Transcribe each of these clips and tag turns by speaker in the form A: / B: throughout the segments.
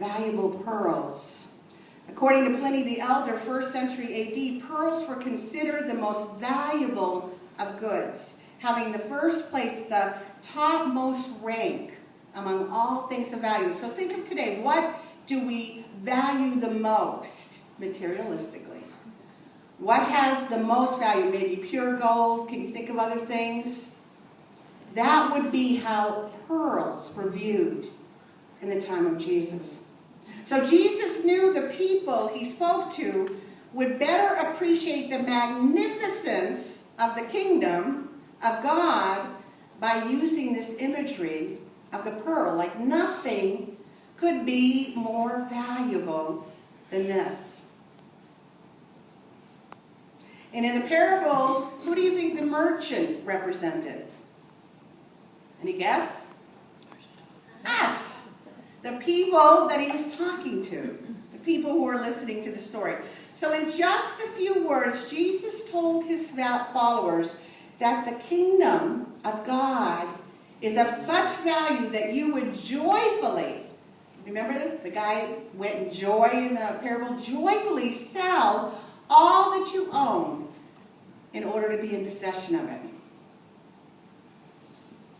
A: valuable pearls. According to Pliny the Elder, 1st century A.D., pearls were considered the most valuable of goods, having the first place, the topmost rank among all things of value. So think of today, what do we value the most materialistically? What has the most value? Maybe pure gold? Can you think of other things? That would be how pearls were viewed in the time of Jesus. So Jesus knew the people he spoke to would better appreciate the magnificence of the kingdom of God by using this imagery of the pearl. Like nothing could be more valuable than this. And in the parable, who do you think the merchant represented? Any guess? Us. The people that he was talking to. The people who were listening to the story. So in just a few words, Jesus told his followers that the kingdom of God is of such value that you would joyfully, remember the guy went in joy in the parable, joyfully sell all that you own in order to be in possession of it.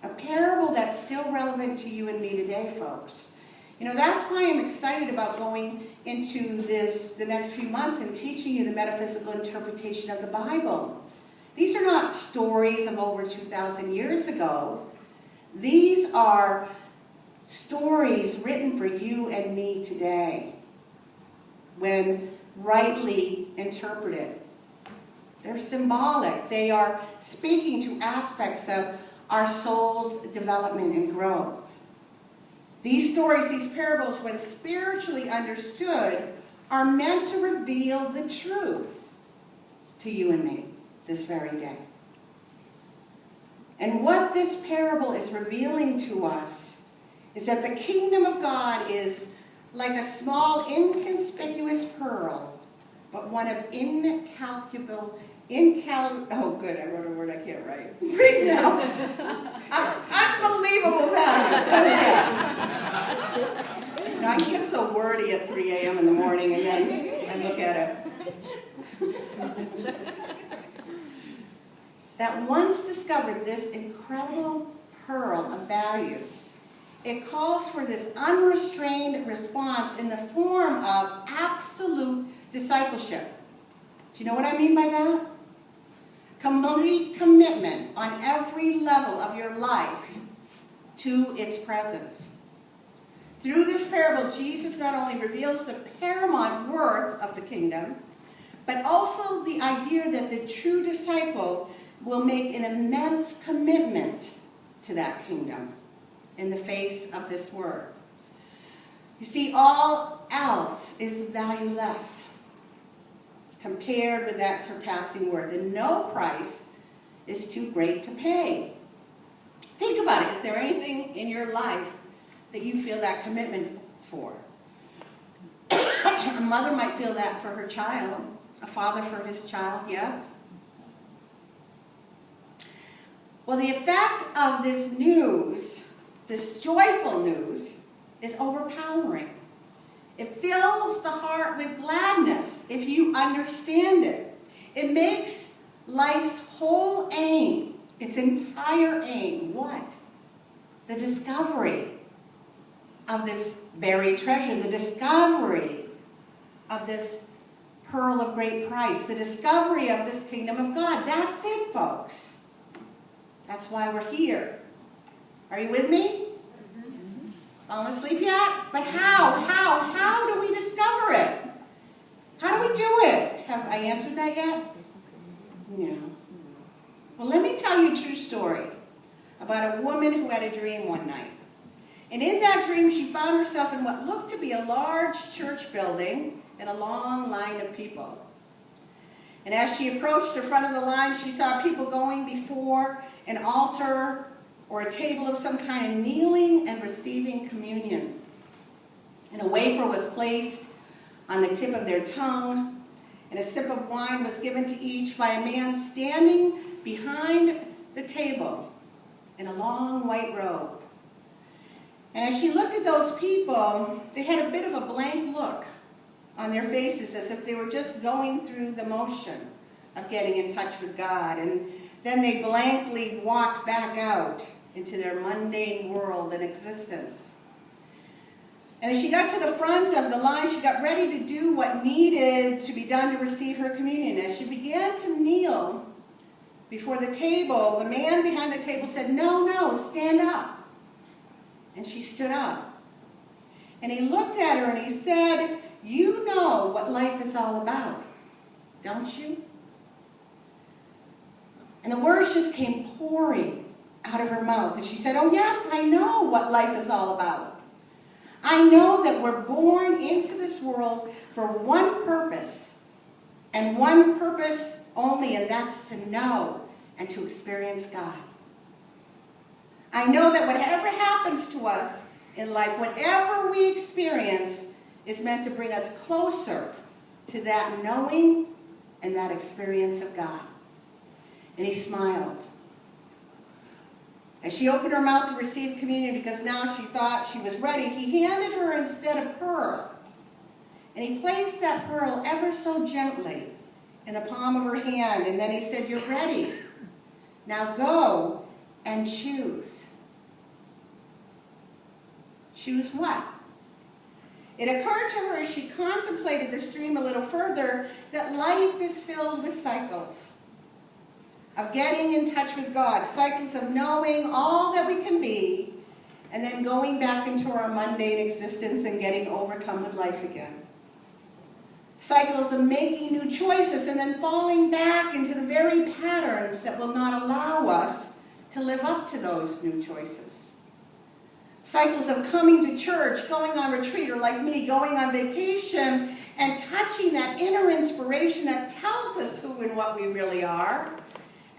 A: A parable that's still relevant to you and me today, folks. You know, that's why I'm excited about going into the next few months and teaching you the metaphysical interpretation of the Bible. These are not stories of over 2,000 years ago. These are stories written for you and me today, when rightly interpreted. They're symbolic. They are speaking to aspects of our soul's development and growth. These stories, these parables, when spiritually understood, are meant to reveal the truth to you and me this very day. And what this parable is revealing to us is that the kingdom of God is like a small, inconspicuous pearl, but one of incalculable, oh good, I wrote a word I can't write. Right now. Unbelievable value. You know, I get so wordy at 3 a.m. in the morning and then I look at it. That once discovered this incredible pearl of value, it calls for this unrestrained response in the form of absolute discipleship. Do you know what I mean by that? Complete commitment on every level of your life to its presence. Through this parable, Jesus not only reveals the paramount worth of the kingdom, but also the idea that the true disciple will make an immense commitment to that kingdom in the face of this worth. You see, all else is valueless compared with that surpassing worth, and no price is too great to pay. Think about it. Is there anything in your life that you feel that commitment for? A mother might feel that for her child, a father for his child, yes? Well, the effect of this news, this joyful news, is overpowering. It fills the heart with gladness if you understand it. It makes life's whole aim, its entire aim, what? The discovery of this buried treasure, the discovery of this pearl of great price, the discovery of this kingdom of God. That's it, folks. That's why we're here. Are you with me? Falling asleep yet? But how do we discover it? How do we do it? Have I answered that yet? No. Well, let me tell you a true story about a woman who had a dream one night. And in that dream, she found herself in what looked to be a large church building and a long line of people. And as she approached the front of the line, she saw people going before an altar or a table of some kind of kneeling and receiving communion. And a wafer was placed on the tip of their tongue, and a sip of wine was given to each by a man standing behind the table in a long white robe. And as she looked at those people, they had a bit of a blank look on their faces, as if they were just going through the motion of getting in touch with God. And then they blankly walked back out into their mundane world and existence. And as she got to the front of the line, she got ready to do what needed to be done to receive her communion. As she began to kneel before the table, the man behind the table said, "No, no, stand up." And she stood up. And he looked at her and he said, "You know what life is all about, don't you?" And the words just came pouring out of her mouth. And she said, "Oh yes, I know what life is all about. I know that we're born into this world for one purpose, and one purpose only, and that's to know and to experience God. I know that whatever happens to us in life, whatever we experience, is meant to bring us closer to that knowing and that experience of God." And he smiled. As she opened her mouth to receive communion, because now she thought she was ready, he handed her instead a pearl. And he placed that pearl ever so gently in the palm of her hand. And then he said, "You're ready. Now go and choose." Choose what? It occurred to her as she contemplated this dream a little further that life is filled with cycles of getting in touch with God, cycles of knowing all that we can be, and then going back into our mundane existence and getting overcome with life again. Cycles of making new choices and then falling back into the very patterns that will not allow us to live up to those new choices. Cycles of coming to church, going on retreat, or like me, going on vacation, and touching that inner inspiration that tells us who and what we really are,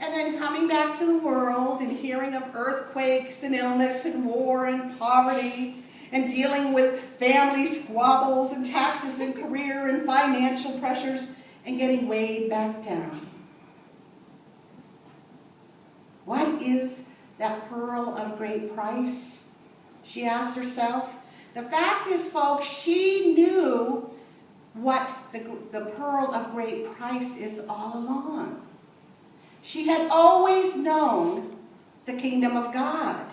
A: and then coming back to the world and hearing of earthquakes and illness and war and poverty, and dealing with family squabbles and taxes and career and financial pressures, and getting weighed back down. What is that pearl of great price? She asked herself. The fact is, folks, she knew what the pearl of great price is all along. She had always known the kingdom of God.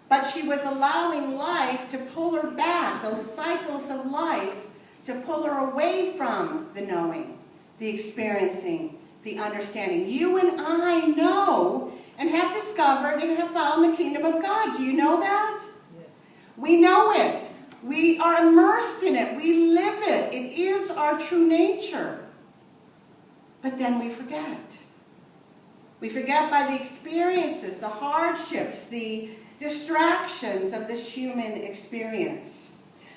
A: But she was allowing life to pull her back, those cycles of life, to pull her away from the knowing, the experiencing, the understanding. You and I know and have discovered and have found the kingdom of God. Do you know that? Yes. We know it. We are immersed in it. We live it. It is our true nature. But then we forget. We forget by the experiences, the hardships, the distractions of this human experience.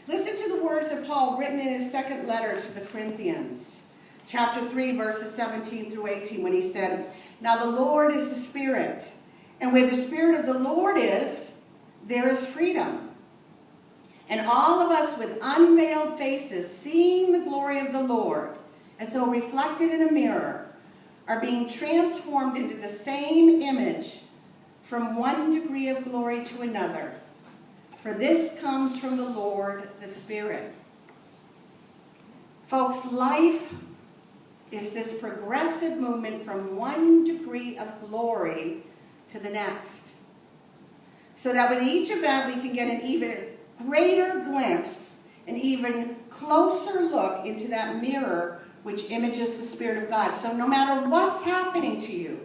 A: Listen to the words of Paul written in his second letter to the Corinthians, chapter 3, verses 17 through 18, when he said, "Now the Lord is the Spirit, and where the Spirit of the Lord is, there is freedom. And all of us with unveiled faces, seeing the glory of the Lord, as though reflected in a mirror, are being transformed into the same image from one degree of glory to another. For this comes from the Lord, the Spirit." Folks, life is this progressive movement from one degree of glory to the next. So that with each event we can get an even greater glimpse, an even closer look into that mirror which images the Spirit of God. So no matter what's happening to you,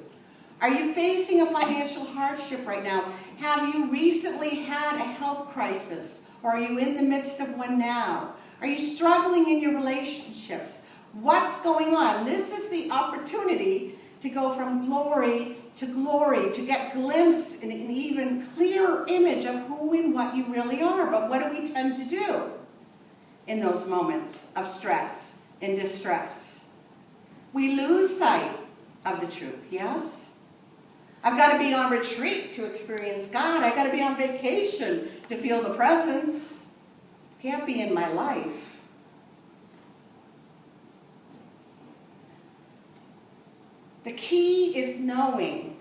A: are you facing a financial hardship right now? Have you recently had a health crisis? Or are you in the midst of one now? Are you struggling in your relationships? What's going on? This is the opportunity to go from glory, to get a glimpse and an even clearer image of who and what you really are. But what do we tend to do in those moments of stress and distress? We lose sight of the truth, yes? I've got to be on retreat to experience God. I've got to be on vacation to feel the presence. It can't be in my life. The key is knowing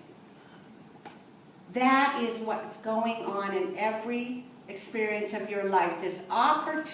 A: that is what's going on in every experience of your life, this opportunity